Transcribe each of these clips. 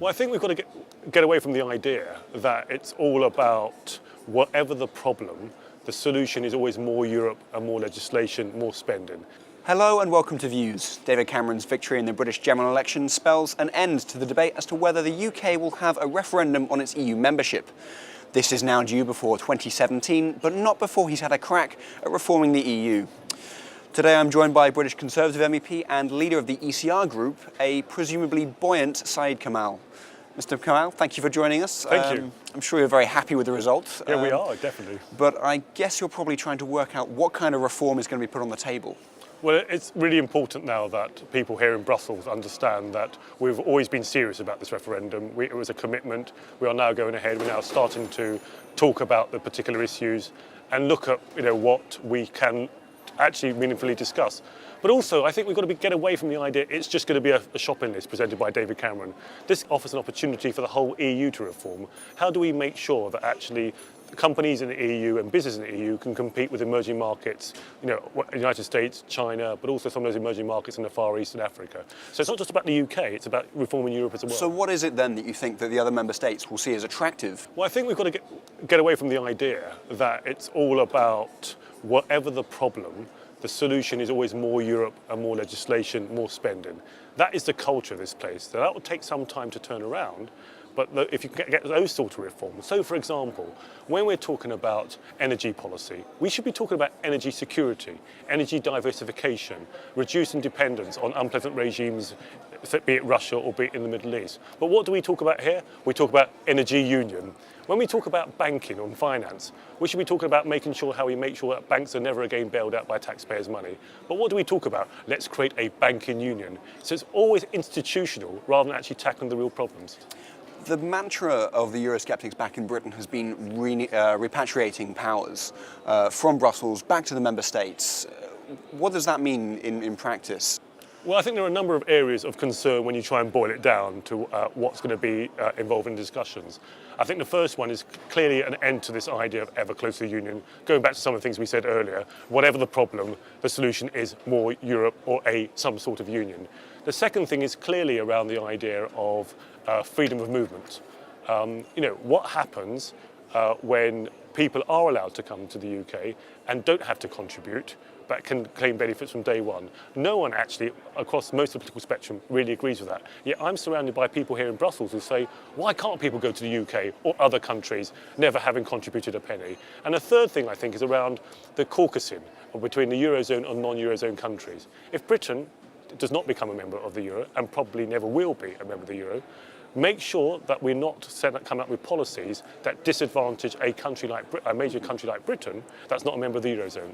Well, I think we've got to get away from the idea that it's all about whatever the problem, the solution is always more Europe and more legislation, more spending. Hello and welcome to Views. David Cameron's victory in the British general election spells an end to the debate as to whether the UK will have a referendum on its EU membership. This is now due before 2017, but not before he's had a crack at reforming the EU. Today I'm joined by British Conservative MEP and leader of the ECR group, a presumably buoyant Saeed Kamal. Mr. Kamal, thank you for joining us. Thank you. I'm sure you're very happy with the result. Yeah, we are, definitely. But I guess you're probably trying to work out what kind of reform is going to be put on the table. Well, it's really important now that people here in Brussels understand that we've always been serious about this referendum. It was a commitment. We are now going ahead. We're now starting to talk about the particular issues and look at what we can actually meaningfully discuss. But also, I think we've got to get away from the idea it's just going to be a shopping list presented by David Cameron. This offers an opportunity for the whole EU to reform. How do we make sure that actually companies in the EU and business in the EU can compete with emerging markets, United States, China, but also some of those emerging markets in the Far East and Africa. So it's not just about the UK, it's about reforming Europe as well. So what is it then that you think that the other member states will see as attractive? Well, I think we've got to get away from the idea that it's all about whatever the problem, the solution is always more Europe and more legislation, more spending. That is the culture of this place. So that will take some time to turn around. But if you can get those sort of reforms, so for example, when we're talking about energy policy, we should be talking about energy security, energy diversification, reducing dependence on unpleasant regimes, be it Russia or be it in the Middle East. But what do we talk about here? We talk about energy union. When we talk about banking and finance, we should be talking about making sure how we make sure that banks are never again bailed out by taxpayers' money. But what do we talk about? Let's create a banking union. So it's always institutional rather than actually tackling the real problems. The mantra of the Eurosceptics back in Britain has been repatriating powers from Brussels back to the member states. What does that mean in practice? Well, I think there are a number of areas of concern when you try and boil it down to what's going to be involved in discussions. I think the first one is clearly an end to this idea of ever closer union. Going back to some of the things we said earlier, whatever the problem, the solution is more Europe or some sort of union. The second thing is clearly around the idea of freedom of movement. What happens when people are allowed to come to the UK and don't have to contribute, but can claim benefits from day one? No one actually, across most of the political spectrum, really agrees with that. Yet I'm surrounded by people here in Brussels who say, why can't people go to the UK or other countries, never having contributed a penny? And the third thing, I think, is around the Caucasus between the Eurozone and non-Eurozone countries. If Britain does not become a member of the Euro, and probably never will be a member of the Euro, make sure that we're not coming up with policies that disadvantage a major country like Britain that's not a member of the Eurozone.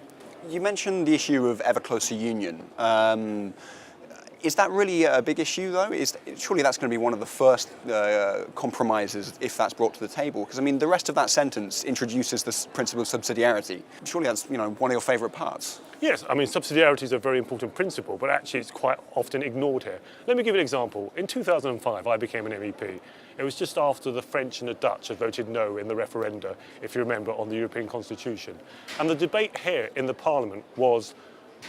You mentioned the issue of ever closer union. Is that really a big issue, though? Surely that's going to be one of the first compromises if that's brought to the table. Because, I mean, the rest of that sentence introduces this principle of subsidiarity. Surely that's, one of your favourite parts. Yes, I mean, subsidiarity is a very important principle, but actually it's quite often ignored here. Let me give you an example. In 2005, I became an MEP. It was just after the French and the Dutch had voted no in the referenda, if you remember, on the European Constitution. And the debate here in the Parliament was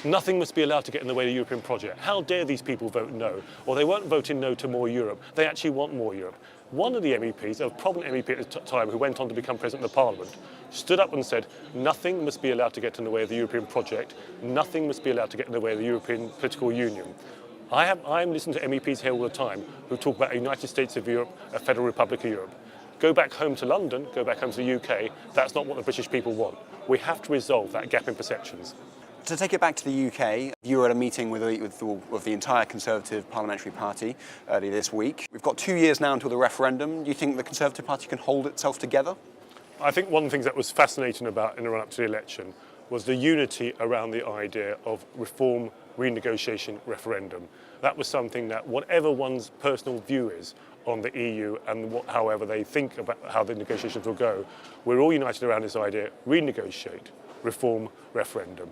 nothing must be allowed to get in the way of the European project. How dare these people vote no? Or they weren't voting no to more Europe. They actually want more Europe. One of the MEPs, a prominent MEP at the time who went on to become President of the Parliament, stood up and said, nothing must be allowed to get in the way of the European project. Nothing must be allowed to get in the way of the European political union. I'm listening to MEPs here all the time who talk about a United States of Europe, a Federal Republic of Europe. Go back home to London, go back home to the UK, that's not what the British people want. We have to resolve that gap in perceptions. To take it back to the UK, you were at a meeting with the entire Conservative Parliamentary Party earlier this week. We've got 2 years now until the referendum. Do you think the Conservative Party can hold itself together? I think one of the things that was fascinating about in the run-up to the election was the unity around the idea of reform, renegotiation, referendum. That was something that whatever one's personal view is on the EU and however they think about how the negotiations will go, we're all united around this idea, renegotiate, reform, referendum.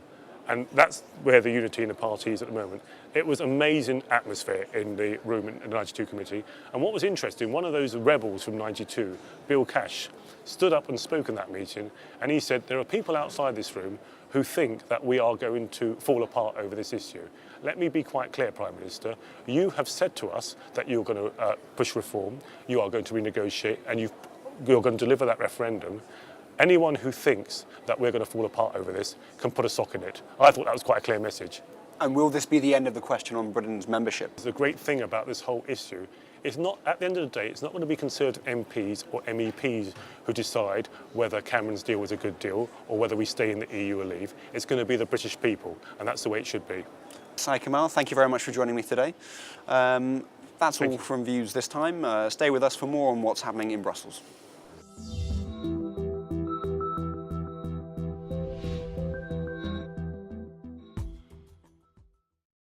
And that's where the unity in the party is at the moment. It was amazing atmosphere in the room in the 92 committee. And what was interesting, one of those rebels from 92, Bill Cash, stood up and spoke in that meeting. And he said, there are people outside this room who think that we are going to fall apart over this issue. Let me be quite clear, Prime Minister. You have said to us that you're going to push reform, you are going to renegotiate, and you're going to deliver that referendum. Anyone who thinks that we're going to fall apart over this can put a sock in it. I thought that was quite a clear message. And will this be the end of the question on Britain's membership? The great thing about this whole issue is not, at the end of the day, it's not going to be Conservative MPs or MEPs who decide whether Cameron's deal was a good deal or whether we stay in the EU or leave. It's going to be the British people, and that's the way it should be. Sai Kamal, thank you very much for joining me today. That's all from Views this time. Stay with us for more on what's happening in Brussels.